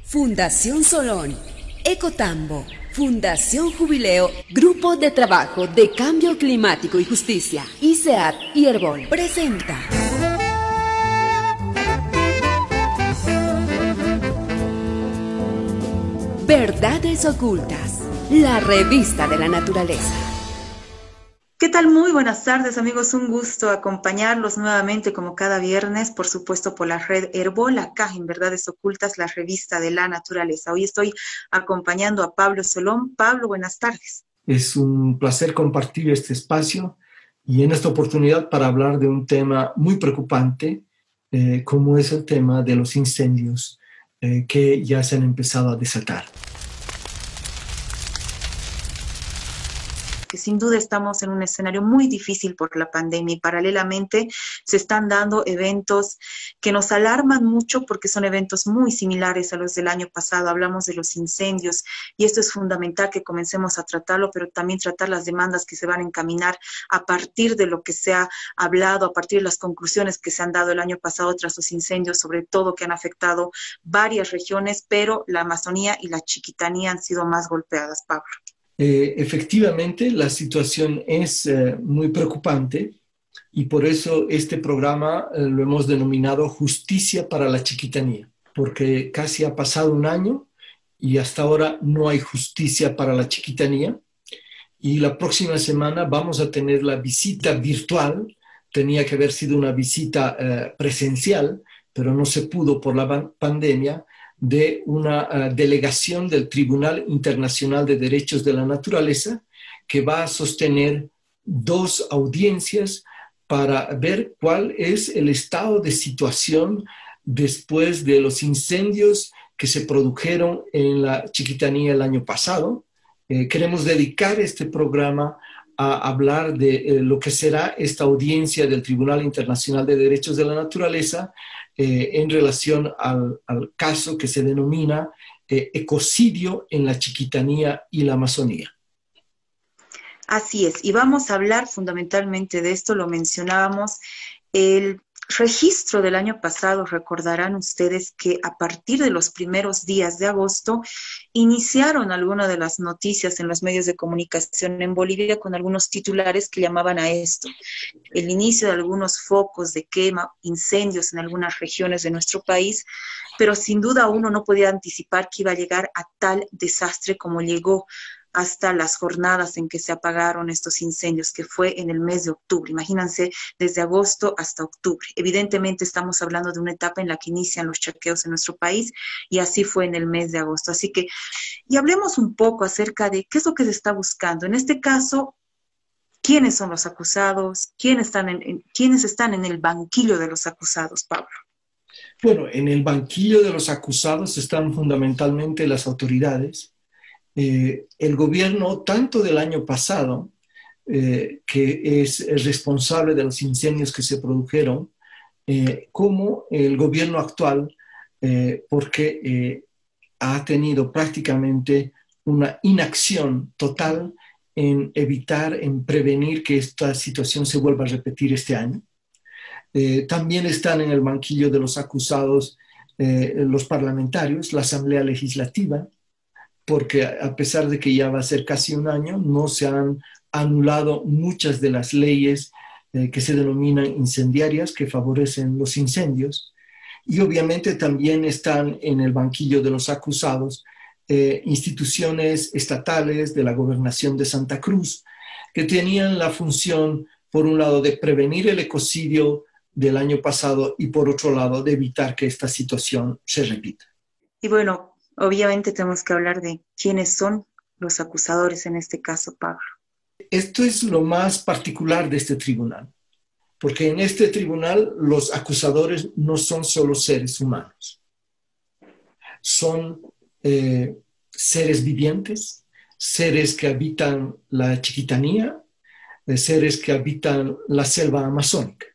Fundación Solón, Ecotambo, Fundación Jubileo, Grupo de Trabajo de Cambio Climático y Justicia, ICEAD y Herbol presenta Verdades Ocultas, la revista de la naturaleza. ¿Qué tal? Muy buenas tardes, amigos. Un gusto acompañarlos nuevamente como cada viernes, por supuesto, por la red Herbol, acá en Verdades Ocultas, la revista de la naturaleza. Hoy estoy acompañando a Pablo Solón. Pablo, buenas tardes. Es un placer compartir este espacio y en esta oportunidad para hablar de un tema muy preocupante, como es el tema de los incendios que ya se han empezado a desatar. Que sin duda estamos en un escenario muy difícil por la pandemia y paralelamente se están dando eventos que nos alarman mucho porque son eventos muy similares a los del año pasado. Hablamos de los incendios y esto es fundamental que comencemos a tratarlo, pero también tratar las demandas que se van a encaminar a partir de lo que se ha hablado, a partir de las conclusiones que se han dado el año pasado tras los incendios, sobre todo que han afectado varias regiones, pero la Amazonía y la Chiquitanía han sido más golpeadas, Pablo. Efectivamente, la situación es muy preocupante y por eso este programa lo hemos denominado Justicia para la Chiquitanía, porque casi ha pasado un año y hasta ahora no hay justicia para la Chiquitanía. Y la próxima semana vamos a tener la visita virtual. Tenía que haber sido una visita presencial, pero no se pudo por la pandemia, de una delegación del Tribunal Internacional de Derechos de la Naturaleza que va a sostener 2 audiencias para ver cuál es el estado de situación después de los incendios que se produjeron en la Chiquitanía el año pasado. Queremos dedicar este programa a hablar de lo que será esta audiencia del Tribunal Internacional de Derechos de la Naturaleza en relación al caso que se denomina ecocidio en la Chiquitanía y la Amazonía. Así es, y vamos a hablar fundamentalmente de esto, lo mencionábamos, el registro del año pasado. Recordarán ustedes que a partir de los primeros días de agosto iniciaron algunas de las noticias en los medios de comunicación en Bolivia con algunos titulares que llamaban a esto: el inicio de algunos focos de quema, incendios en algunas regiones de nuestro país, pero sin duda uno no podía anticipar que iba a llegar a tal desastre como llegó hasta las jornadas en que se apagaron estos incendios, que fue en el mes de octubre. Imagínense, desde agosto hasta octubre. Evidentemente estamos hablando de una etapa en la que inician los chequeos en nuestro país y así fue en el mes de agosto. Así que, y hablemos un poco acerca de qué es lo que se está buscando. En este caso, ¿quiénes son los acusados? ¿Quiénes están en el banquillo de los acusados, Pablo? Bueno, en el banquillo de los acusados están fundamentalmente las autoridades. El gobierno, tanto del año pasado, que es el responsable de los incendios que se produjeron, como el gobierno actual, porque ha tenido prácticamente una inacción total en evitar, en prevenir que esta situación se vuelva a repetir este año. También están en el banquillo de los acusados los parlamentarios, la Asamblea Legislativa, porque a pesar de que ya va a ser casi un año, no se han anulado muchas de las leyes que se denominan incendiarias, que favorecen los incendios. Y obviamente también están en el banquillo de los acusados instituciones estatales de la Gobernación de Santa Cruz, que tenían la función, por un lado, de prevenir el ecocidio del año pasado y por otro lado, de evitar que esta situación se repita. Y bueno, obviamente tenemos que hablar de quiénes son los acusadores en este caso, Pablo. Esto es lo más particular de este tribunal, porque en este tribunal los acusadores no son solo seres humanos, son seres vivientes, seres que habitan la Chiquitanía, seres que habitan la selva amazónica.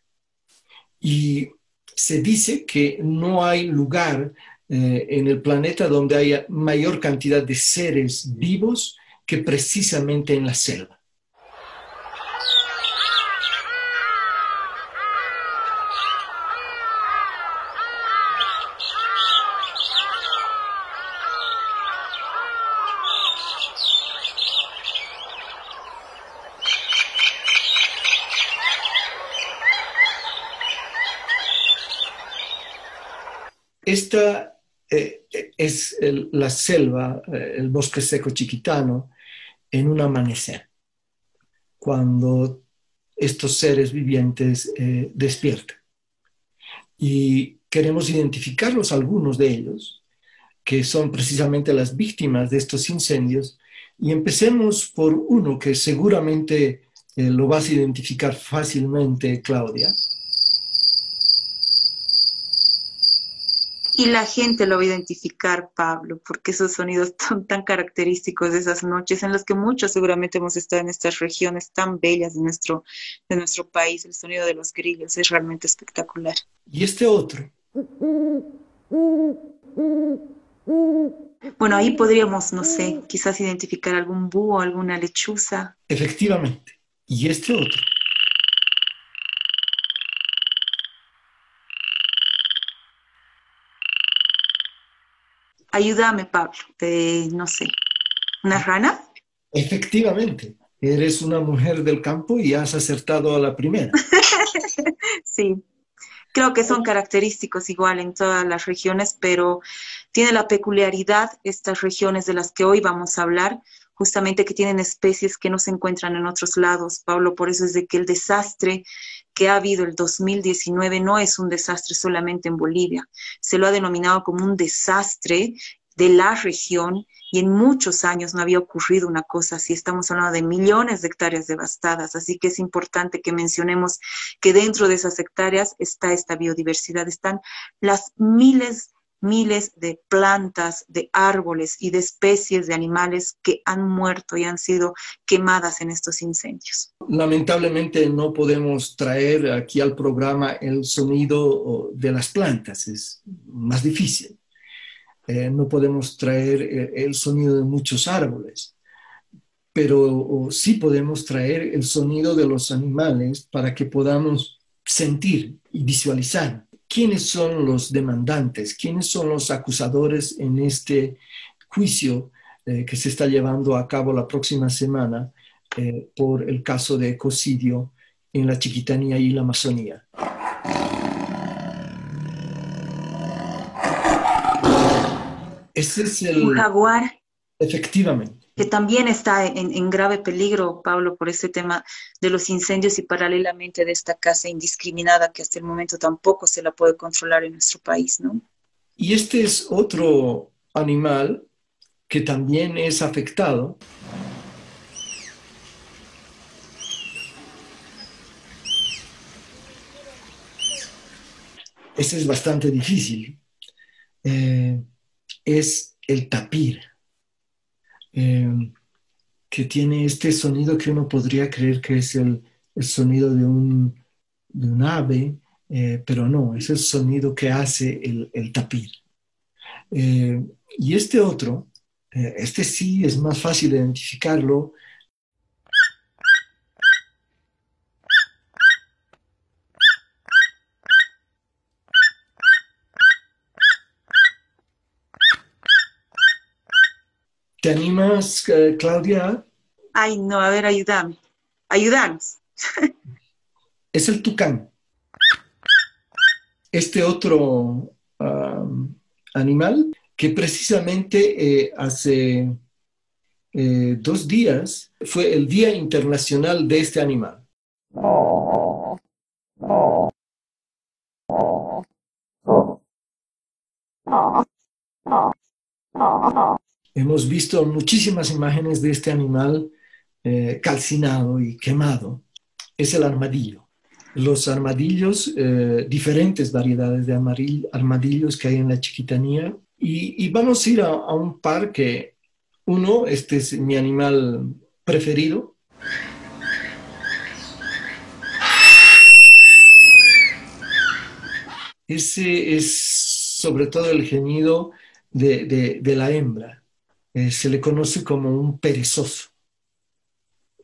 Y se dice que no hay lugar en el planeta donde haya mayor cantidad de seres vivos que precisamente en la selva. esta es la selva, el bosque seco chiquitano, en un amanecer, cuando estos seres vivientes despiertan. Y queremos identificarlos, algunos de ellos, que son precisamente las víctimas de estos incendios. Y empecemos por uno que seguramente lo vas a identificar fácilmente, Claudia. Y la gente lo va a identificar, Pablo, porque esos sonidos son tan característicos de esas noches en las que muchos seguramente hemos estado en estas regiones tan bellas de nuestro país. El sonido de los grillos es realmente espectacular. Y este otro. Bueno, ahí podríamos, no sé, quizás identificar algún búho, alguna lechuza. Efectivamente. Y este otro. Ayúdame, Pablo. No sé, ¿una rana? Efectivamente. Eres una mujer del campo y has acertado a la primera. Sí, creo que son característicos igual en todas las regiones, pero tiene la peculiaridad estas regiones de las que hoy vamos a hablar, justamente que tienen especies que no se encuentran en otros lados, Pablo. Por eso es de que el desastre que ha habido el 2019 no es un desastre solamente en Bolivia, se lo ha denominado como un desastre de la región, y en muchos años no había ocurrido una cosa así. Estamos hablando de millones de hectáreas devastadas, así que es importante que mencionemos que dentro de esas hectáreas está esta biodiversidad, están las miles de plantas, de árboles y de especies de animales que han muerto y han sido quemadas en estos incendios. Lamentablemente no podemos traer aquí al programa el sonido de las plantas, es más difícil. No podemos traer el sonido de muchos árboles, pero sí podemos traer el sonido de los animales para que podamos sentir y visualizar quiénes son los demandantes, quiénes son los acusadores en este juicio que se está llevando a cabo la próxima semana por el caso de ecocidio en la Chiquitanía y la Amazonía. Ese es un jaguar. Efectivamente. Que también está en grave peligro, Pablo, por ese tema de los incendios y paralelamente de esta caza indiscriminada que hasta el momento tampoco se la puede controlar en nuestro país, ¿no? Y este es otro animal que también es afectado. Ese es bastante difícil. Es el tapir, que tiene este sonido que uno podría creer que es el sonido de un ave, pero no, es el sonido que hace el tapir. Y este otro, este sí es más fácil identificarlo. ¿Te animas, Claudia? Ay, no, a ver, ayúdame. Ayúdanos. Es el tucán. Este otro animal que precisamente hace 2 días fue el Día Internacional de este animal. Hemos visto muchísimas imágenes de este animal calcinado y quemado. Es el armadillo. Los armadillos, diferentes variedades de armadillos que hay en la Chiquitanía. Y vamos a ir a un par que este es mi animal preferido. Ese es sobre todo el gemido de la hembra. Se le conoce como un perezoso.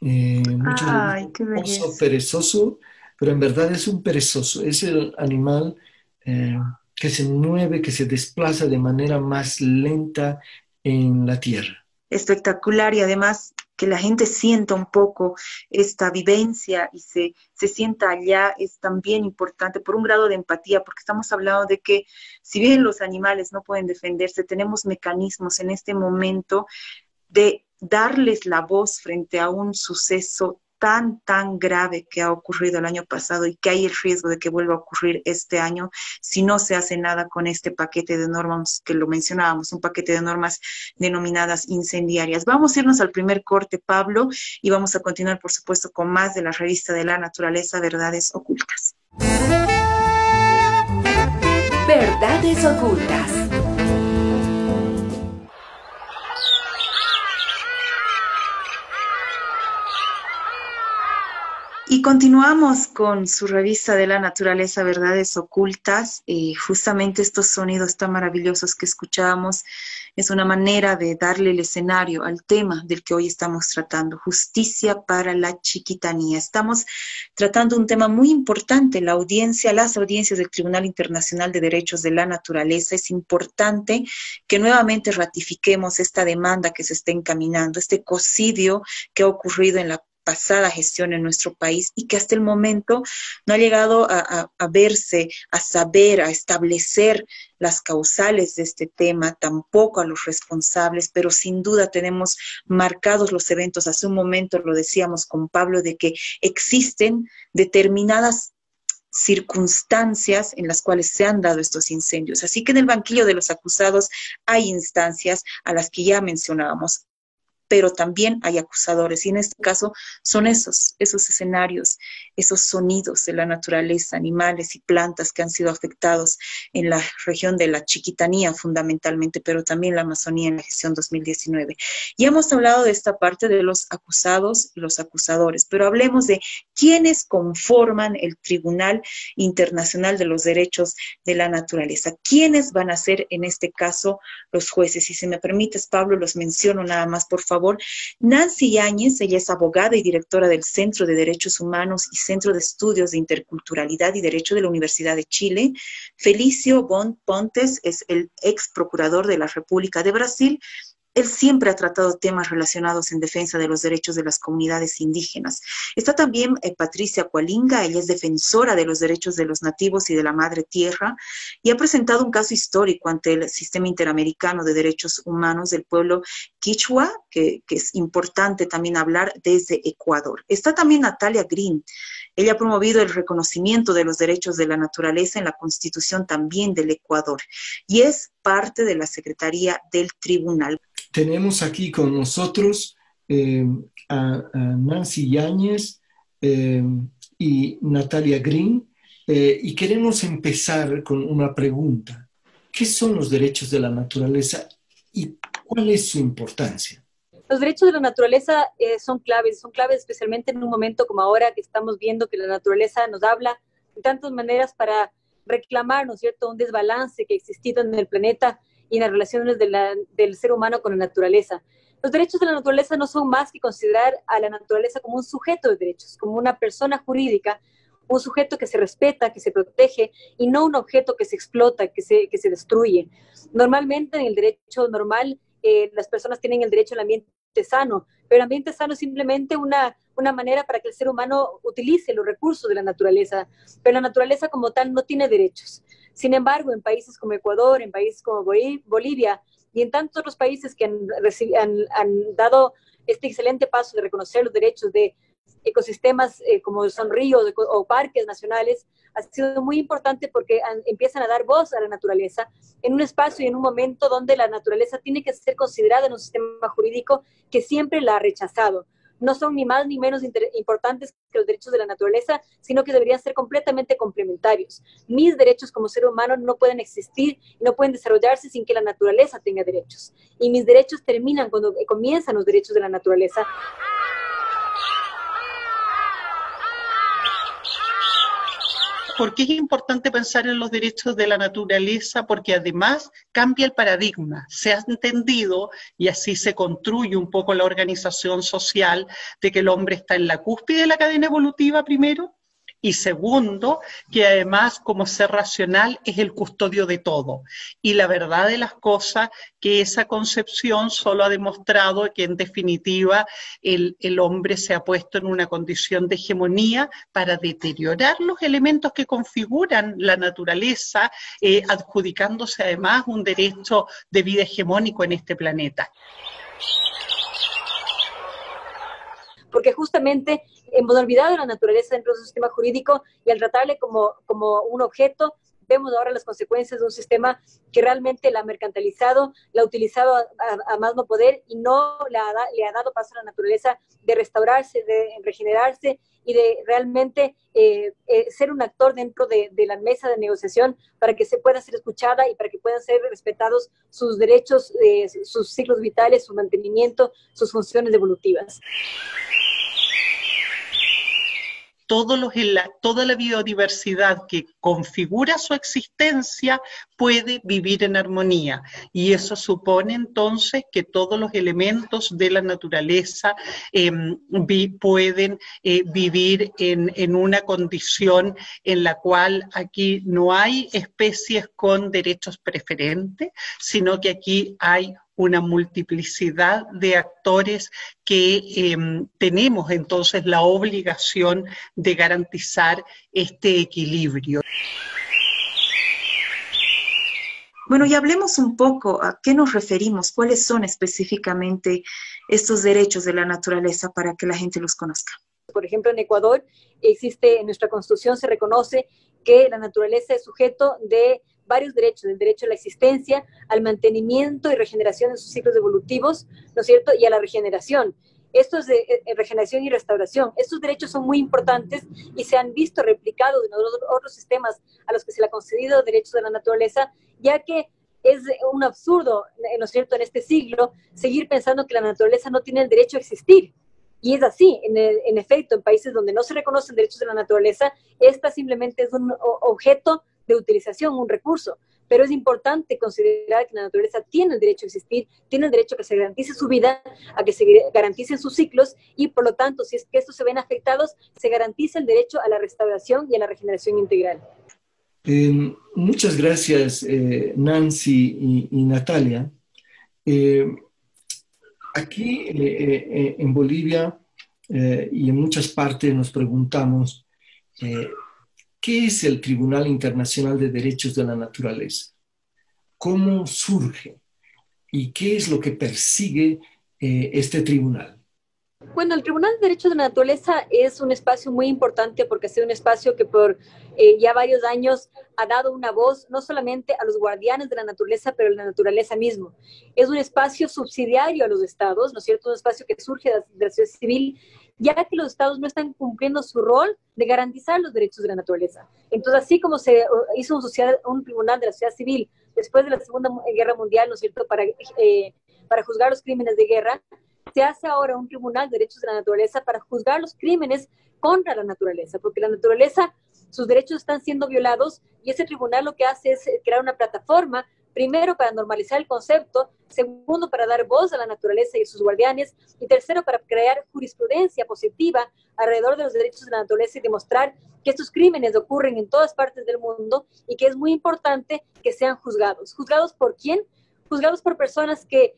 Ay, qué belleza. Perezoso, pero en verdad es un perezoso. Es el animal que se mueve, que se desplaza de manera más lenta en la tierra. Espectacular, y además que la gente sienta un poco esta vivencia y se sienta allá es también importante por un grado de empatía, porque estamos hablando de que si bien los animales no pueden defenderse, tenemos mecanismos en este momento de darles la voz frente a un suceso tan grave que ha ocurrido el año pasado y que hay el riesgo de que vuelva a ocurrir este año si no se hace nada con este paquete de normas que lo mencionábamos, un paquete de normas denominadas incendiarias. Vamos a irnos al primer corte, Pablo, y vamos a continuar, por supuesto, con más de la revista de la naturaleza, Verdades Ocultas. Verdades Ocultas. Y continuamos con su revista de la naturaleza, Verdades Ocultas. Justamente estos sonidos tan maravillosos que escuchábamos es una manera de darle el escenario al tema del que hoy estamos tratando, justicia para la chiquitanía. Estamos tratando un tema muy importante, las audiencias del Tribunal Internacional de Derechos de la Naturaleza. Es importante que nuevamente ratifiquemos esta demanda que se está encaminando, este ecocidio que ha ocurrido en la pasada gestión en nuestro país y que hasta el momento no ha llegado a verse, a saber, a establecer las causales de este tema, tampoco a los responsables, pero sin duda tenemos marcados los eventos. Hace un momento lo decíamos con Pablo, de que existen determinadas circunstancias en las cuales se han dado estos incendios. Así que en el banquillo de los acusados hay instancias a las que ya mencionábamos, pero también hay acusadores, y en este caso son esos escenarios, esos sonidos de la naturaleza, animales y plantas que han sido afectados en la región de la Chiquitanía fundamentalmente, pero también la Amazonía en la gestión 2019. Ya hemos hablado de esta parte de los acusados y los acusadores, pero hablemos de quiénes conforman el Tribunal Internacional de los Derechos de la Naturaleza, quiénes van a ser en este caso los jueces. Si se me permites, Pablo, los menciono nada más, por favor. Nancy Yáñez, ella es abogada y directora del Centro de Derechos Humanos y Centro de Estudios de Interculturalidad y Derecho de la Universidad de Chile. Felicio Bon Pontes es el ex procurador de la República de Brasil. Él siempre ha tratado temas relacionados en defensa de los derechos de las comunidades indígenas. Está también Patricia Coalinga, ella es defensora de los derechos de los nativos y de la madre tierra, y ha presentado un caso histórico ante el Sistema Interamericano de Derechos Humanos del pueblo quichua, que es importante también hablar desde Ecuador. Está también Natalia Green. Ella ha promovido el reconocimiento de los derechos de la naturaleza en la Constitución también del Ecuador, y es parte de la Secretaría del Tribunal. Tenemos aquí con nosotros a Nancy Yáñez y Natalia Green, y queremos empezar con una pregunta. ¿Qué son los derechos de la naturaleza y cuál es su importancia? Los derechos de la naturaleza son claves especialmente en un momento como ahora, que estamos viendo que la naturaleza nos habla de tantas maneras para reclamar, ¿no es cierto?, un desbalance que ha existido en el planeta y en las relaciones del ser humano con la naturaleza. Los derechos de la naturaleza no son más que considerar a la naturaleza como un sujeto de derechos, como una persona jurídica, un sujeto que se respeta, que se protege, y no un objeto que se explota, que se destruye. Normalmente en el derecho normal las personas tienen el derecho al ambiente sano, pero el ambiente sano es simplemente una manera para que el ser humano utilice los recursos de la naturaleza, pero la naturaleza como tal no tiene derechos. Sin embargo, en países como Ecuador, en países como Bolivia y en tantos otros países que han dado este excelente paso de reconocer los derechos de ecosistemas como son ríos o parques nacionales, ha sido muy importante porque empiezan a dar voz a la naturaleza en un espacio y en un momento donde la naturaleza tiene que ser considerada en un sistema jurídico que siempre la ha rechazado. No son ni más ni menos importantes que los derechos de la naturaleza, sino que deberían ser completamente complementarios. Mis derechos como ser humano no pueden existir y no pueden desarrollarse sin que la naturaleza tenga derechos. Y mis derechos terminan cuando comienzan los derechos de la naturaleza. ¿Por qué es importante pensar en los derechos de la naturaleza? Porque además cambia el paradigma. Se ha entendido, y así se construye un poco la organización social, de que el hombre está en la cúspide de la cadena evolutiva primero, Y segundo, que además como ser racional es el custodio de todo. Y la verdad de las cosas, que esa concepción solo ha demostrado que en definitiva el hombre se ha puesto en una condición de hegemonía para deteriorar los elementos que configuran la naturaleza, adjudicándose además un derecho de vida hegemónico en este planeta. Porque justamente hemos olvidado la naturaleza dentro de su sistema jurídico y al tratarle como un objeto, vemos ahora las consecuencias de un sistema que realmente la ha mercantilizado, la ha utilizado a más no poder y no le ha dado paso a la naturaleza de restaurarse, de regenerarse y de realmente ser un actor dentro de la mesa de negociación para que se pueda ser escuchada y para que puedan ser respetados sus derechos, sus ciclos vitales, su mantenimiento, sus funciones evolutivas. Toda la biodiversidad que configura su existencia puede vivir en armonía, y eso supone entonces que todos los elementos de la naturaleza pueden vivir en una condición en la cual aquí no hay especies con derechos preferentes, sino que aquí hay una multiplicidad de actores que tenemos entonces la obligación de garantizar este equilibrio. Bueno, y hablemos un poco a qué nos referimos, cuáles son específicamente estos derechos de la naturaleza para que la gente los conozca. Por ejemplo, en Ecuador existe, en nuestra Constitución se reconoce que la naturaleza es sujeto de varios derechos, el derecho a la existencia, al mantenimiento y regeneración de sus ciclos evolutivos, ¿no es cierto?, y a la regeneración. Esto es de regeneración y restauración. Estos derechos son muy importantes y se han visto replicados en otros sistemas a los que se le ha concedido derechos de la naturaleza, ya que es un absurdo, ¿no es cierto?, en este siglo, seguir pensando que la naturaleza no tiene el derecho a existir. Y es así, en efecto, en países donde no se reconocen derechos de la naturaleza, esta simplemente es un objeto de utilización, un recurso. Pero es importante considerar que la naturaleza tiene el derecho a existir, tiene el derecho a que se garantice su vida, a que se garanticen sus ciclos y, por lo tanto, si es que estos se ven afectados, se garantiza el derecho a la restauración y a la regeneración integral. Muchas gracias, Nancy y Natalia. Aquí en Bolivia y en muchas partes nos preguntamos ¿qué es el Tribunal Internacional de Derechos de la Naturaleza? ¿Cómo surge? ¿Y qué es lo que persigue este tribunal? Bueno, el Tribunal de Derechos de la Naturaleza es un espacio muy importante porque ha sido un espacio que por ya varios años ha dado una voz no solamente a los guardianes de la naturaleza, pero a la naturaleza mismo. Es un espacio subsidiario a los estados, ¿no es cierto? Un espacio que surge de la sociedad civil, ya que los estados no están cumpliendo su rol de garantizar los derechos de la naturaleza. Entonces, así como se hizo un tribunal de la sociedad civil después de la Segunda Guerra Mundial, ¿no es cierto?, para juzgar los crímenes de guerra, se hace ahora un tribunal de derechos de la naturaleza para juzgar los crímenes contra la naturaleza, porque la naturaleza, sus derechos están siendo violados y ese tribunal lo que hace es crear una plataforma, primero para normalizar el concepto, segundo para dar voz a la naturaleza y a sus guardianes y tercero para crear jurisprudencia positiva alrededor de los derechos de la naturaleza y demostrar que estos crímenes ocurren en todas partes del mundo y que es muy importante que sean juzgados. ¿Juzgados por quién? Juzgados por personas que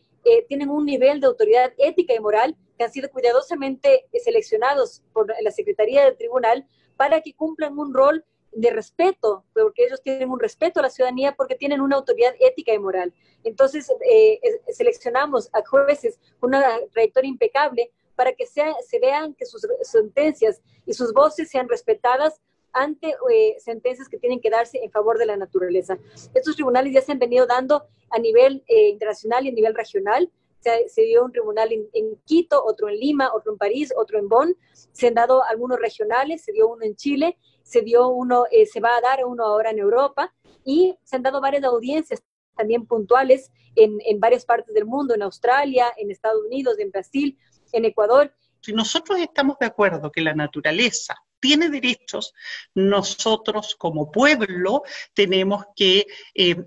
tienen un nivel de autoridad ética y moral, que han sido cuidadosamente seleccionados por la Secretaría del Tribunal para que cumplan un rol de respeto, porque ellos tienen un respeto a la ciudadanía porque tienen una autoridad ética y moral. Entonces, seleccionamos a jueces con una trayectoria impecable para que se vean que sus sentencias y sus voces sean respetadas ante sentencias que tienen que darse en favor de la naturaleza. Estos tribunales ya se han venido dando a nivel internacional y a nivel regional. Se dio un tribunal en Quito, otro en Lima, otro en París, otro en Bonn. Se han dado algunos regionales, se dio uno en Chile, se va a dar uno ahora en Europa y se han dado varias audiencias también puntuales en varias partes del mundo, en Australia, en Estados Unidos, en Brasil, en Ecuador. Si nosotros estamos de acuerdo que la naturaleza tiene derechos, nosotros como pueblo tenemos que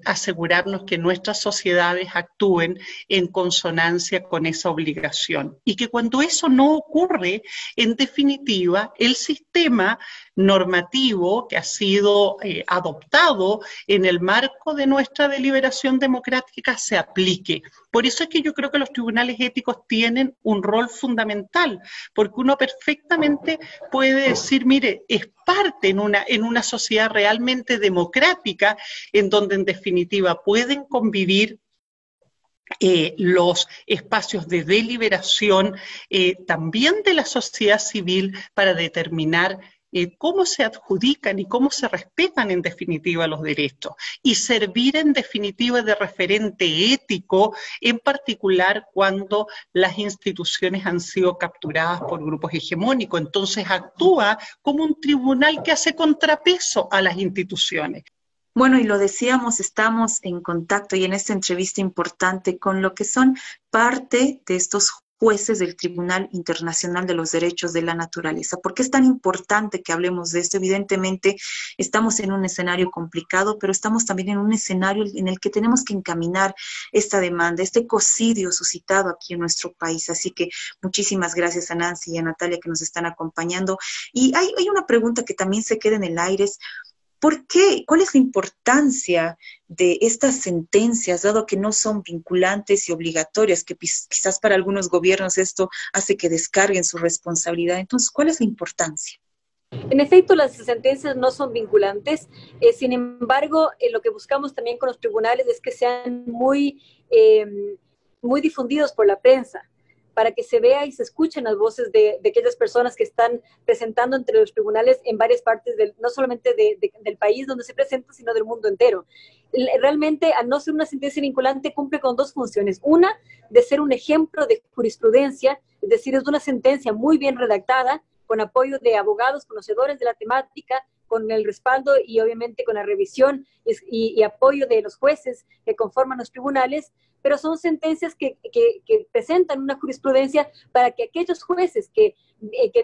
asegurarnos que nuestras sociedades actúen en consonancia con esa obligación y que cuando eso no ocurre, en definitiva, el sistema normativo que ha sido adoptado en el marco de nuestra deliberación democrática se aplique. Por eso es que yo creo que los tribunales éticos tienen un rol fundamental, porque uno perfectamente puede decir, mire, es parte en una sociedad realmente democrática, en donde en definitiva pueden convivir los espacios de deliberación también de la sociedad civil para determinar cómo se adjudican y cómo se respetan en definitiva los derechos, y servir en definitiva de referente ético, en particular cuando las instituciones han sido capturadas por grupos hegemónicos. Entonces actúa como un tribunal que hace contrapeso a las instituciones. Bueno, y lo decíamos, estamos en contacto y en esta entrevista importante con lo que son parte de estos jueces del Tribunal Internacional de los Derechos de la Naturaleza. ¿Por qué es tan importante que hablemos de esto? Evidentemente, estamos en un escenario complicado, pero estamos también en un escenario en el que tenemos que encaminar esta demanda, este ecocidio suscitado aquí en nuestro país. Así que muchísimas gracias a Nancy y a Natalia que nos están acompañando. Y hay una pregunta que también se queda en el aire. ¿Por qué? ¿Cuál es la importancia de estas sentencias, dado que no son vinculantes y obligatorias, que quizás para algunos gobiernos esto hace que descarguen su responsabilidad? Entonces, ¿cuál es la importancia? En efecto, las sentencias no son vinculantes. Sin embargo, lo que buscamos también con los tribunales es que sean muy difundidos por la prensa, para que se vea y se escuchen las voces de aquellas personas que están presentando entre los tribunales en varias partes, no solamente del país donde se presenta, sino del mundo entero. Realmente, al no ser una sentencia vinculante, cumple con dos funciones. Una, de ser un ejemplo de jurisprudencia, es decir, es una sentencia muy bien redactada, con apoyo de abogados conocedores de la temática, con el respaldo y obviamente con la revisión y apoyo de los jueces que conforman los tribunales, pero son sentencias que presentan una jurisprudencia para que aquellos jueces que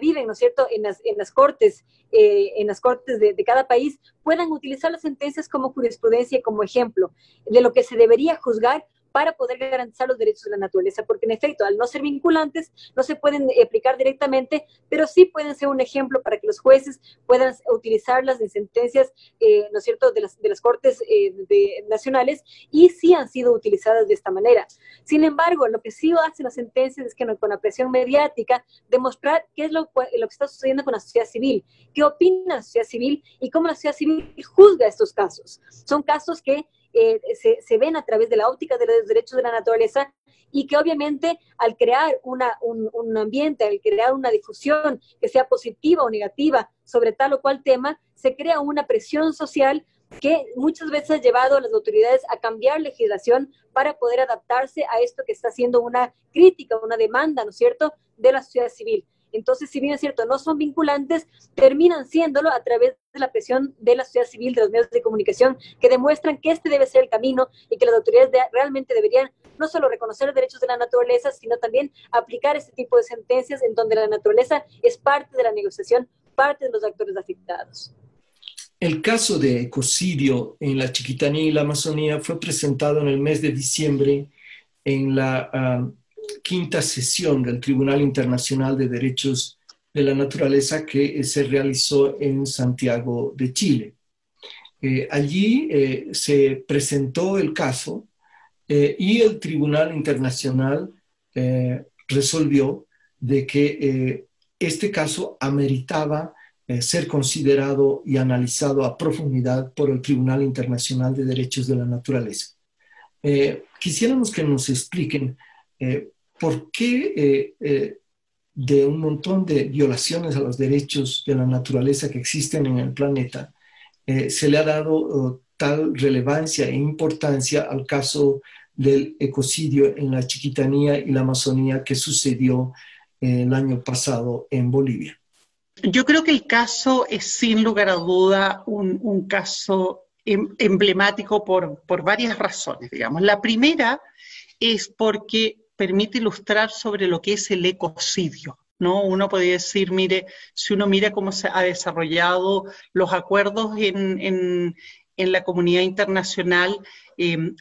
viven, ¿no es cierto?, en las cortes de cada país puedan utilizar las sentencias como jurisprudencia y como ejemplo de lo que se debería juzgar para poder garantizar los derechos de la naturaleza, porque en efecto, al no ser vinculantes, no se pueden aplicar directamente, pero sí pueden ser un ejemplo para que los jueces puedan utilizarlas en sentencias, ¿no es cierto?, de las cortes nacionales, y sí han sido utilizadas de esta manera. Sin embargo, lo que sí hacen las sentencias es que con la presión mediática, demostrar qué es lo que está sucediendo con la sociedad civil, qué opina la sociedad civil y cómo la sociedad civil juzga estos casos. Son casos que se ven a través de la óptica de los derechos de la naturaleza, y que obviamente al crear un ambiente, al crear una difusión que sea positiva o negativa sobre tal o cual tema, se crea una presión social que muchas veces ha llevado a las autoridades a cambiar legislación para poder adaptarse a esto que está siendo una crítica, una demanda, ¿no es cierto?, de la sociedad civil. Entonces, si bien es cierto, no son vinculantes, terminan siéndolo a través de la presión de la sociedad civil, de los medios de comunicación, que demuestran que este debe ser el camino y que las autoridades realmente deberían no solo reconocer los derechos de la naturaleza, sino también aplicar este tipo de sentencias en donde la naturaleza es parte de la negociación, parte de los actores afectados. El caso de ecocidio en la Chiquitanía y la Amazonía fue presentado en el mes de diciembre en la quinta sesión del Tribunal Internacional de Derechos de la Naturaleza, que se realizó en Santiago de Chile. Allí se presentó el caso y el Tribunal Internacional resolvió de que este caso ameritaba ser considerado y analizado a profundidad por el Tribunal Internacional de Derechos de la Naturaleza. Quisiéramos que nos expliquen por qué de un montón de violaciones a los derechos de la naturaleza que existen en el planeta, se le ha dado tal relevancia e importancia al caso del ecocidio en la Chiquitanía y la Amazonía que sucedió el año pasado en Bolivia. Yo creo que el caso es sin lugar a duda un caso emblemático por varias razones, digamos. La primera es porque permite ilustrar sobre lo que es el ecocidio, ¿no? Uno podría decir, mire, si uno mira cómo se ha desarrollado los acuerdos en la comunidad internacional,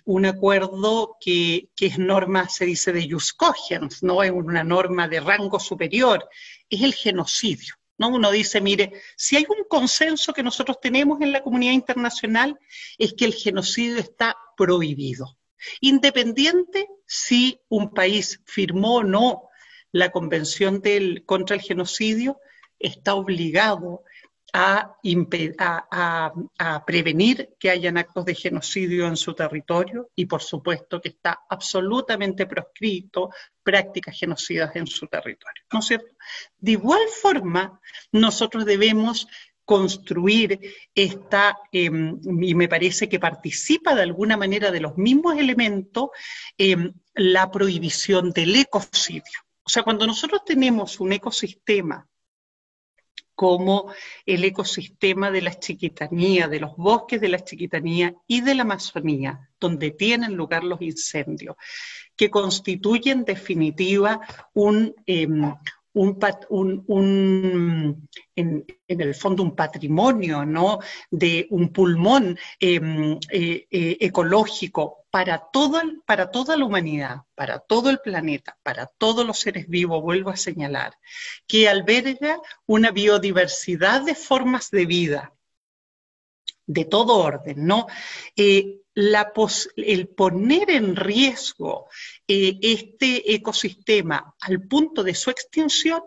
un acuerdo que es norma, se dice, de jus cogens, ¿no? Es una norma de rango superior, es el genocidio. ¿no? Uno dice, mire, si hay un consenso que nosotros tenemos en la comunidad internacional es que el genocidio está prohibido. Independiente si un país firmó o no la Convención contra el Genocidio, está obligado a prevenir que hayan actos de genocidio en su territorio y por supuesto que está absolutamente proscrito prácticas genocidas en su territorio, ¿no es cierto? De igual forma, nosotros debemos construir y me parece que participa de alguna manera de los mismos elementos, la prohibición del ecocidio. O sea, cuando nosotros tenemos un ecosistema como el ecosistema de las chiquitanías, de los bosques de las chiquitanías y de la Amazonía, donde tienen lugar los incendios, que constituyen en definitiva en el fondo un patrimonio, ¿no? De un pulmón ecológico para toda la humanidad, para todo el planeta, para todos los seres vivos, vuelvo a señalar, que alberga una biodiversidad de formas de vida, de todo orden, ¿no? El poner en riesgo este ecosistema al punto de su extinción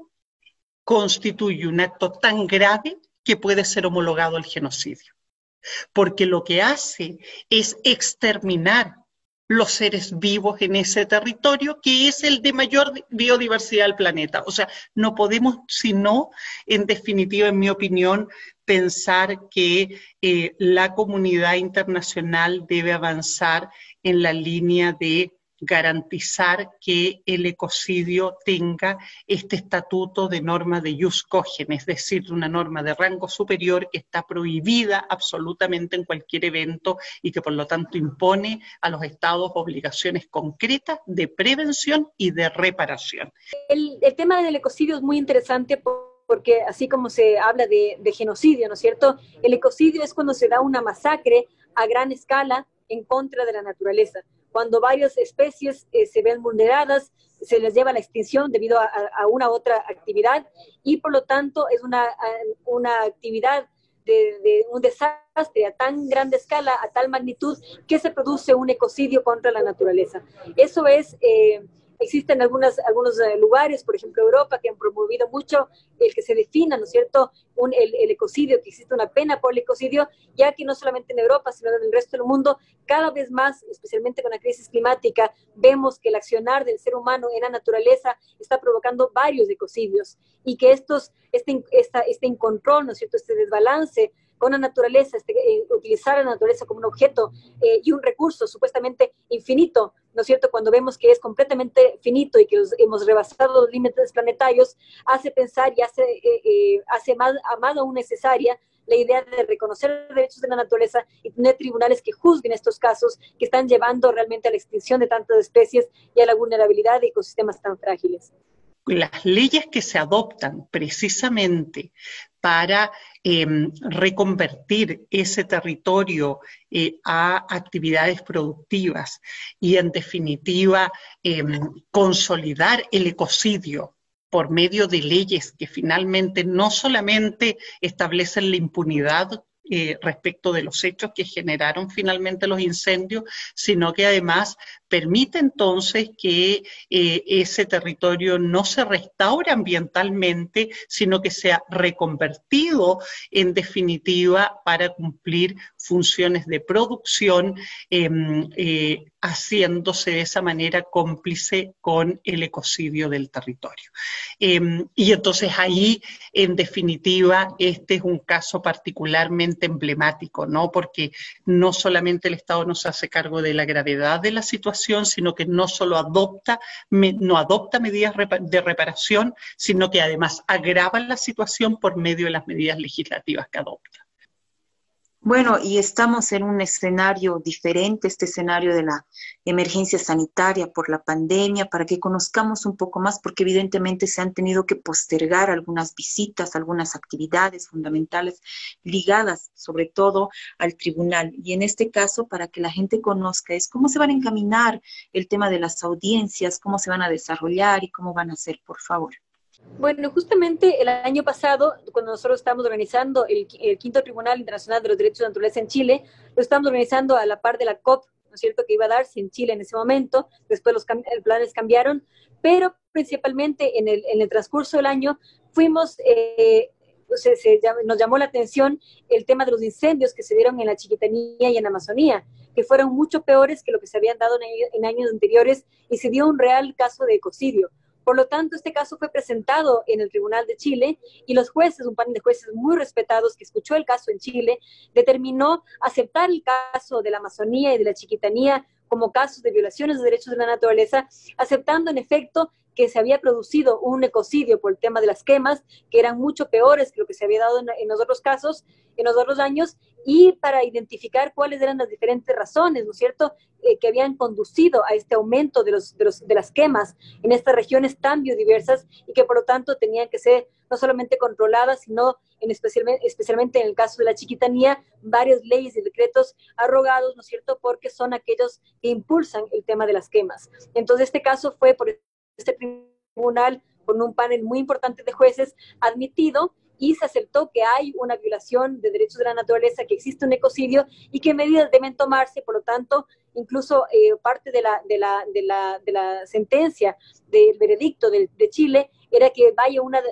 constituye un acto tan grave que puede ser homologado al genocidio. Porque lo que hace es exterminar los seres vivos en ese territorio, que es el de mayor biodiversidad del planeta. O sea, no podemos, sino, en definitiva, en mi opinión, pensar que la comunidad internacional debe avanzar en la línea de garantizar que el ecocidio tenga este estatuto de norma de jus cogens, es decir, una norma de rango superior que está prohibida absolutamente en cualquier evento y que por lo tanto impone a los estados obligaciones concretas de prevención y de reparación. El tema del ecocidio es muy interesante porque así como se habla de genocidio, ¿no es cierto? El ecocidio es cuando se da una masacre a gran escala en contra de la naturaleza. Cuando varias especies se ven vulneradas, se les lleva a la extinción debido a una u otra actividad y por lo tanto es una actividad de un desastre a tan grande escala, a tal magnitud, que se produce un ecocidio contra la naturaleza. Eso es... Existen algunos lugares, por ejemplo Europa, que han promovido mucho el que se defina, ¿no es cierto?, el ecocidio, que existe una pena por el ecocidio, ya que no solamente en Europa, sino en el resto del mundo, cada vez más, especialmente con la crisis climática, vemos que el accionar del ser humano en la naturaleza está provocando varios ecocidios y que este incontrol, ¿no es cierto?, este desbalance con la naturaleza, utilizar la naturaleza como un objeto y un recurso supuestamente infinito, ¿no es cierto? Cuando vemos que es completamente finito y que hemos rebasado los límites planetarios, hace pensar y hace más aún necesaria la idea de reconocer los derechos de la naturaleza y tener tribunales que juzguen estos casos que están llevando realmente a la extinción de tantas especies y a la vulnerabilidad de ecosistemas tan frágiles. Las leyes que se adoptan precisamente para reconvertir ese territorio a actividades productivas y en definitiva consolidar el ecocidio por medio de leyes que finalmente no solamente establecen la impunidad respecto de los hechos que generaron finalmente los incendios, sino que además permite entonces que ese territorio no se restaure ambientalmente, sino que sea reconvertido en definitiva para cumplir funciones de producción, haciéndose de esa manera cómplice con el ecocidio del territorio. Y entonces ahí, en definitiva, este es un caso particularmente emblemático, ¿no? Porque no solamente el Estado no se hace cargo de la gravedad de la situación, sino que no solo no adopta medidas de reparación, sino que además agrava la situación por medio de las medidas legislativas que adopta. Bueno, y estamos en un escenario diferente, este escenario de la emergencia sanitaria por la pandemia, para que conozcamos un poco más, porque evidentemente se han tenido que postergar algunas visitas, algunas actividades fundamentales ligadas sobre todo al tribunal. Y en este caso, para que la gente conozca, es cómo se van a encaminar el tema de las audiencias, cómo se van a desarrollar y cómo van a ser, por favor. Bueno, justamente el año pasado, cuando nosotros estábamos organizando el quinto Tribunal Internacional de los Derechos de la Naturaleza en Chile, lo estábamos organizando a la par de la COP, ¿no es cierto?, que iba a darse en Chile en ese momento. Después los planes cambiaron, pero principalmente en el transcurso del año fuimos, nos llamó la atención el tema de los incendios que se dieron en la Chiquitanía y en la Amazonía, que fueron mucho peores que lo que se habían dado en años anteriores, y se dio un real caso de ecocidio. Por lo tanto, este caso fue presentado en el Tribunal de Chile y los jueces, un panel de jueces muy respetados que escuchó el caso en Chile, determinó aceptar el caso de la Amazonía y de la Chiquitanía como casos de violaciones de derechos de la naturaleza, aceptando en efecto que se había producido un ecocidio por el tema de las quemas, que eran mucho peores que lo que se había dado en los otros casos, en los otros años, y para identificar cuáles eran las diferentes razones, ¿no es cierto?, que habían conducido a este aumento de las quemas en estas regiones tan biodiversas, y que por lo tanto tenían que ser no solamente controladas, sino especialmente en el caso de la Chiquitanía, varias leyes y decretos arrogados, ¿no es cierto?, porque son aquellos que impulsan el tema de las quemas. Entonces este caso fue por este tribunal, con un panel muy importante de jueces, admitido, y se aceptó que hay una violación de derechos de la naturaleza, que existe un ecocidio y que medidas deben tomarse. Por lo tanto, incluso parte de la sentencia del veredicto de Chile era que vaya una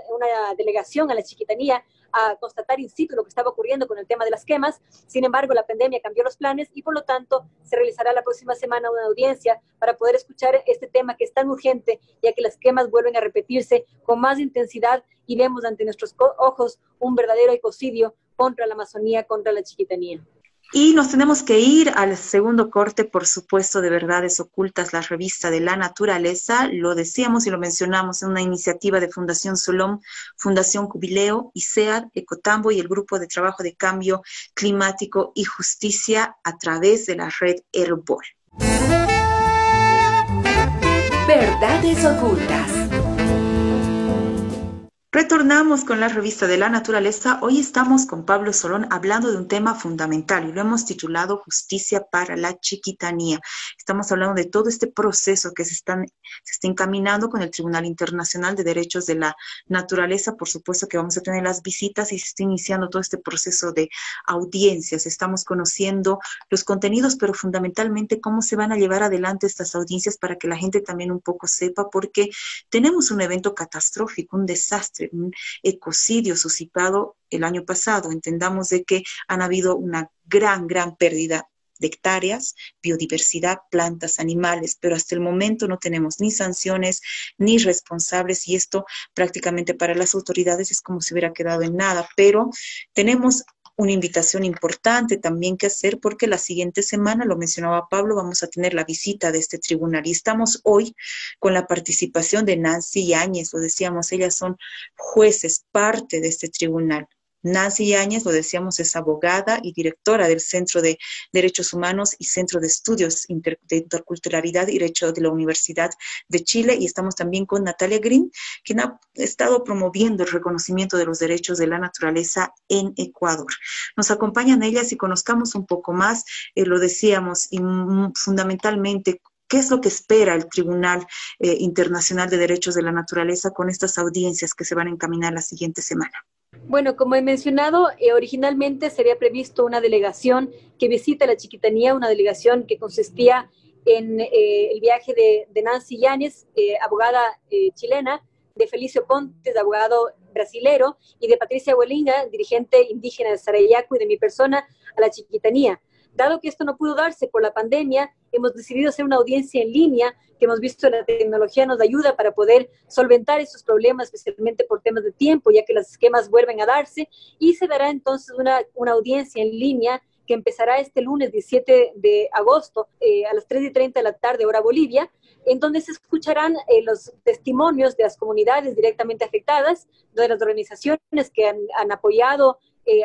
delegación a la Chiquitanía a constatar in situ lo que estaba ocurriendo con el tema de las quemas. Sin embargo, la pandemia cambió los planes y por lo tanto se realizará la próxima semana una audiencia para poder escuchar este tema que es tan urgente, ya que las quemas vuelven a repetirse con más intensidad y vemos ante nuestros ojos un verdadero ecocidio contra la Amazonía, contra la Chiquitanía. Y nos tenemos que ir al segundo corte, por supuesto, de Verdades Ocultas, la revista de la naturaleza. Lo decíamos y lo mencionamos, en una iniciativa de Fundación Solom, Fundación Jubileo, ICEAD, Ecotambo y el Grupo de Trabajo de Cambio Climático y Justicia a través de la red Herbol. Verdades Ocultas. Retornamos con la revista de la naturaleza. Hoy estamos con Pablo Solón hablando de un tema fundamental y lo hemos titulado Justicia para la Chiquitanía. Estamos hablando de todo este proceso que se está encaminando con el Tribunal Internacional de Derechos de la Naturaleza. Por supuesto que vamos a tener las visitas y se está iniciando todo este proceso de audiencias. Estamos conociendo los contenidos, pero fundamentalmente cómo se van a llevar adelante estas audiencias para que la gente también un poco sepa, porque tenemos un evento catastrófico, un desastre, un ecocidio suscitado el año pasado. Entendamos de que han habido una gran pérdida de hectáreas, biodiversidad, plantas, animales, pero hasta el momento no tenemos ni sanciones ni responsables, y esto prácticamente para las autoridades es como si hubiera quedado en nada. Pero tenemos una invitación importante también que hacer, porque la siguiente semana, lo mencionaba Pablo, vamos a tener la visita de este tribunal y estamos hoy con la participación de Nancy Yáñez. Lo decíamos, ellas son jueces, parte de este tribunal. Nancy Yáñez, lo decíamos, es abogada y directora del Centro de Derechos Humanos y Centro de Estudios de Interculturalidad y Derecho de la Universidad de Chile, y estamos también con Natalia Green, quien ha estado promoviendo el reconocimiento de los derechos de la naturaleza en Ecuador. Nos acompañan ellas y conozcamos un poco más, lo decíamos, y fundamentalmente, ¿qué es lo que espera el Tribunal Internacional de Derechos de la Naturaleza con estas audiencias que se van a encaminar la siguiente semana? Bueno, como he mencionado, originalmente se había previsto una delegación que visita la Chiquitanía, una delegación que consistía en el viaje de Nancy Yáñez, abogada chilena, de Felicio Pontes, abogado brasilero, y de Patricia Huelinga, dirigente indígena de Sarayaco, y de mi persona a la Chiquitanía. Dado que esto no pudo darse por la pandemia, hemos decidido hacer una audiencia en línea, que hemos visto que la tecnología nos ayuda para poder solventar esos problemas, especialmente por temas de tiempo, ya que las quemas vuelven a darse, y se dará entonces una audiencia en línea que empezará este lunes 17 de agosto a las 3:30 de la tarde, hora Bolivia, en donde se escucharán los testimonios de las comunidades directamente afectadas, de las organizaciones que han apoyado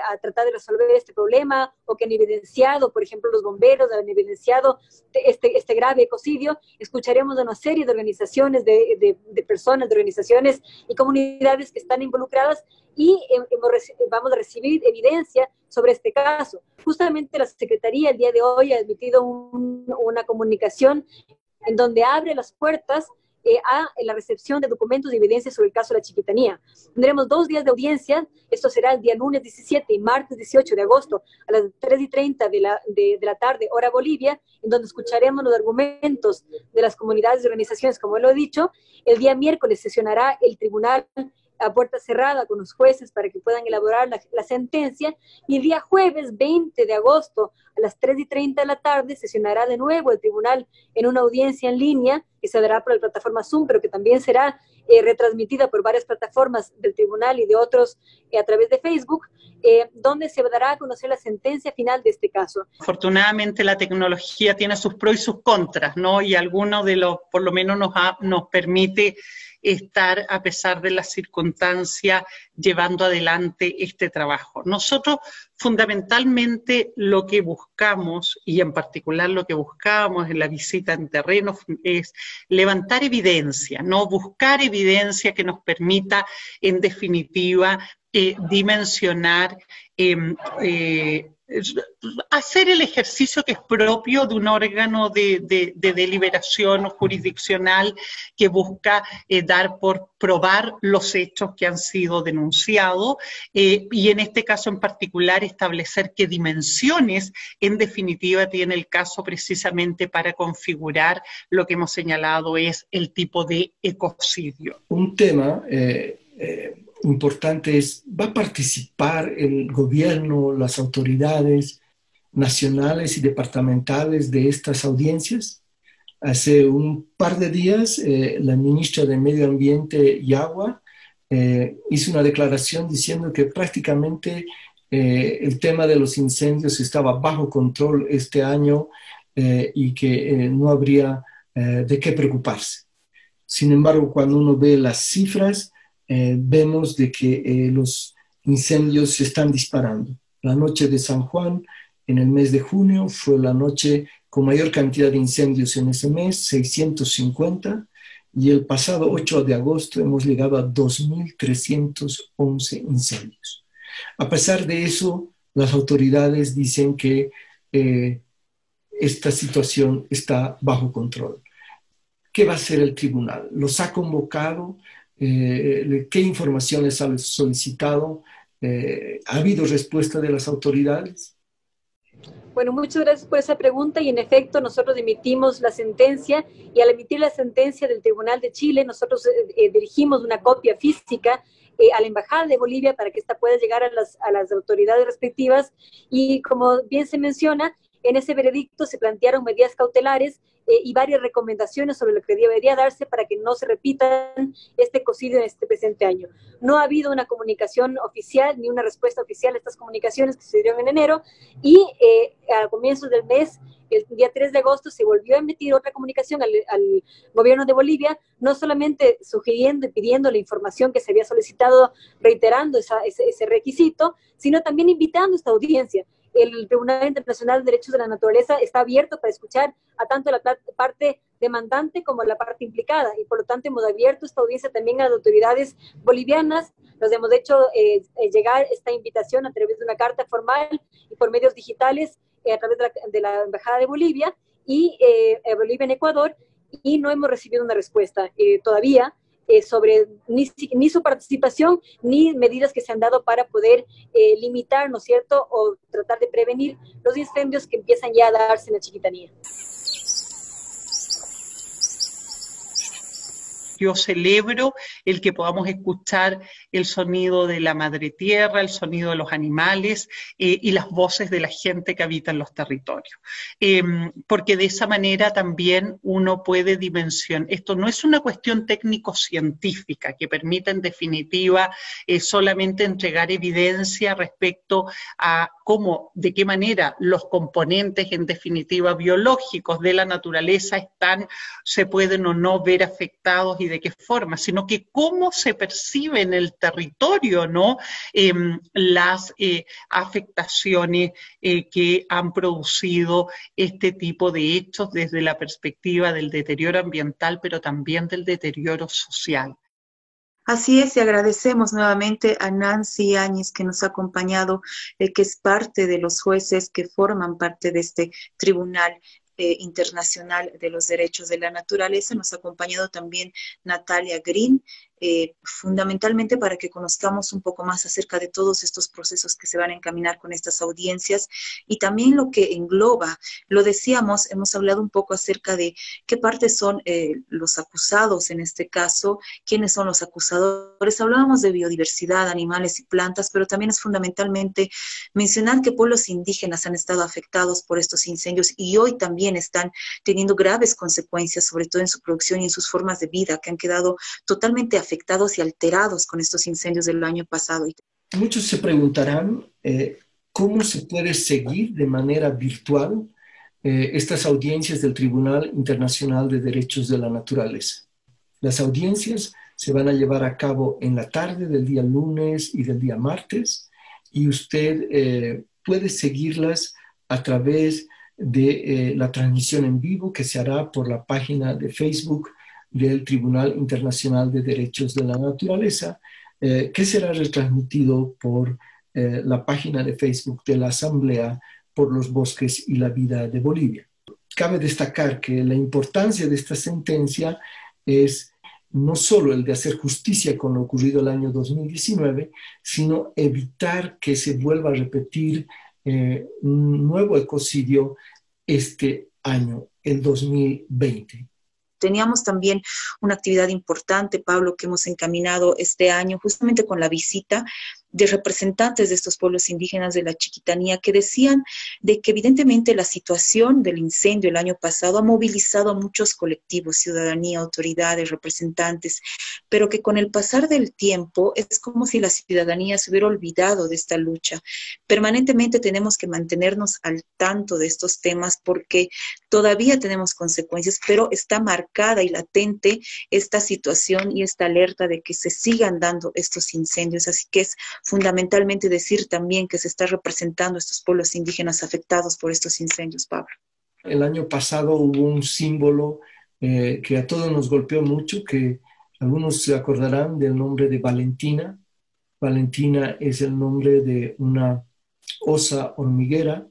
a tratar de resolver este problema, o que han evidenciado, por ejemplo, los bomberos han evidenciado este grave ecocidio. Escucharemos a una serie de organizaciones, de personas, de organizaciones y comunidades que están involucradas, y vamos a recibir evidencia sobre este caso. Justamente la Secretaría el día de hoy ha emitido una comunicación en donde abre las puertas a la recepción de documentos y evidencias sobre el caso de la Chiquitanía. Tendremos 2 días de audiencia, esto será el día lunes 17 y martes 18 de agosto a las 3:30 de la tarde, hora Bolivia, en donde escucharemos los argumentos de las comunidades y organizaciones, como lo he dicho. El día miércoles sesionará el tribunal a puerta cerrada con los jueces para que puedan elaborar la sentencia, y el día jueves 20 de agosto a las 3:30 de la tarde sesionará de nuevo el tribunal en una audiencia en línea que se dará por la plataforma Zoom, pero que también será retransmitida por varias plataformas del tribunal y de otros a través de Facebook, donde se dará a conocer la sentencia final de este caso. Afortunadamente la tecnología tiene sus pros y sus contras, ¿no? Y algunos de los, por lo menos nos permite estar, a pesar de las circunstancias, llevando adelante este trabajo. Nosotros fundamentalmente lo que buscamos, y en particular lo que buscábamos en la visita en terreno, es levantar evidencia, ¿no? Buscar evidencia que nos permita, en definitiva, dimensionar, hacer el ejercicio que es propio de un órgano de deliberación jurisdiccional que busca dar por probar los hechos que han sido denunciados, y en este caso en particular establecer qué dimensiones en definitiva tiene el caso, precisamente para configurar lo que hemos señalado es el tipo de ecocidio. Un tema importante es, ¿va a participar el gobierno, las autoridades nacionales y departamentales de estas audiencias? Hace un par de días, la ministra de Medio Ambiente y Agua hizo una declaración diciendo que prácticamente el tema de los incendios estaba bajo control este año y que no habría de qué preocuparse. Sin embargo, cuando uno ve las cifras, vemos de que los incendios se están disparando. La noche de San Juan, en el mes de junio, fue la noche con mayor cantidad de incendios en ese mes, 650, y el pasado 8 de agosto hemos llegado a 2.311 incendios. A pesar de eso, las autoridades dicen que esta situación está bajo control. ¿Qué va a hacer el tribunal? ¿Los ha convocado? ¿Qué información les ha solicitado? ¿Ha habido respuesta de las autoridades? Bueno, muchas gracias por esa pregunta, y en efecto nosotros emitimos la sentencia, y al emitir la sentencia del Tribunal de Chile nosotros dirigimos una copia física a la Embajada de Bolivia para que ésta pueda llegar a las autoridades respectivas, y como bien se menciona, en ese veredicto se plantearon medidas cautelares y varias recomendaciones sobre lo que debería darse para que no se repitan este ecocidio en este presente año. No ha habido una comunicación oficial ni una respuesta oficial a estas comunicaciones que se dieron en enero, y a comienzos del mes, el día 3 de agosto, se volvió a emitir otra comunicación al gobierno de Bolivia, no solamente sugiriendo y pidiendo la información que se había solicitado, reiterando ese requisito, sino también invitando a esta audiencia. El Tribunal Internacional de Derechos de la Naturaleza está abierto para escuchar a tanto la parte demandante como la parte implicada, y por lo tanto hemos abierto esta audiencia también a las autoridades bolivianas. Nos hemos hecho llegar esta invitación a través de una carta formal y por medios digitales a través de la Embajada de Bolivia y Bolivia en Ecuador, y no hemos recibido una respuesta todavía sobre ni su participación ni medidas que se han dado para poder limitar, ¿no es cierto?, o tratar de prevenir los incendios que empiezan ya a darse en la Chiquitanía. Yo celebro el que podamos escuchar el sonido de la madre tierra, el sonido de los animales y las voces de la gente que habita en los territorios. Porque de esa manera también uno puede dimensionar. Esto no es una cuestión técnico-científica que permita en definitiva solamente entregar evidencia respecto a cómo, de qué manera los componentes en definitiva biológicos de la naturaleza se pueden o no ver afectados y de qué forma, sino que cómo se percibe en el territorio, ¿no? Las afectaciones que han producido este tipo de hechos desde la perspectiva del deterioro ambiental, pero también del deterioro social. Así es, y agradecemos nuevamente a Nancy Áñez, que nos ha acompañado, que es parte de los jueces que forman parte de este tribunal. Internacional de los Derechos de la Naturaleza. Nos ha acompañado también Natalia Green, fundamentalmente para que conozcamos un poco más acerca de todos estos procesos que se van a encaminar con estas audiencias y también lo que engloba. Lo decíamos, hemos hablado un poco acerca de qué partes son los acusados en este caso, quiénes son los acusadores. Hablábamos de biodiversidad, animales y plantas, pero también es fundamentalmente mencionar que pueblos indígenas han estado afectados por estos incendios y hoy también están teniendo graves consecuencias, sobre todo en su producción y en sus formas de vida, que han quedado totalmente afectados y alterados con estos incendios del año pasado. Muchos se preguntarán cómo se puede seguir de manera virtual estas audiencias del Tribunal Internacional de Derechos de la Naturaleza. Las audiencias se van a llevar a cabo en la tarde del día lunes y del día martes, y usted puede seguirlas a través de la transmisión en vivo que se hará por la página de Facebook del Tribunal Internacional de Derechos de la Naturaleza, que será retransmitido por la página de Facebook de la Asamblea por los Bosques y la Vida de Bolivia. Cabe destacar que la importancia de esta sentencia es no solo el de hacer justicia con lo ocurrido el año 2019, sino evitar que se vuelva a repetir un nuevo ecocidio este año, el 2020. Teníamos también una actividad importante, Pablo, que hemos encaminado este año justamente con la visita de representantes de estos pueblos indígenas de la Chiquitanía que decían de que evidentemente la situación del incendio el año pasado ha movilizado a muchos colectivos, ciudadanía, autoridades, representantes, pero que con el pasar del tiempo es como si la ciudadanía se hubiera olvidado de esta lucha. Permanentemente tenemos que mantenernos al tanto de estos temas porque todavía tenemos consecuencias, pero está marcada y latente esta situación y esta alerta de que se sigan dando estos incendios, así que es fundamentalmente decir también que se está representando a estos pueblos indígenas afectados por estos incendios, Pablo. El año pasado hubo un símbolo que a todos nos golpeó mucho, que algunos se acordarán del nombre de Valentina. Valentina es el nombre de una osa hormiguera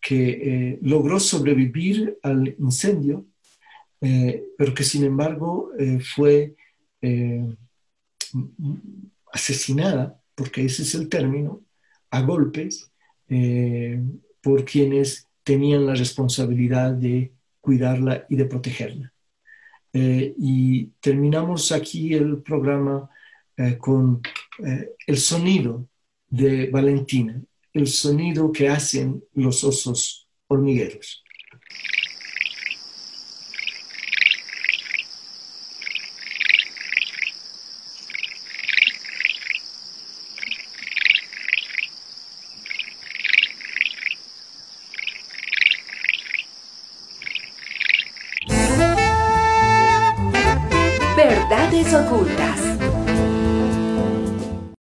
que logró sobrevivir al incendio, pero que sin embargo fue asesinada, porque ese es el término, a golpes, por quienes tenían la responsabilidad de cuidarla y de protegerla. Y terminamos aquí el programa con el sonido de Valentina, el sonido que hacen los osos hormigueros. Verdades ocultas.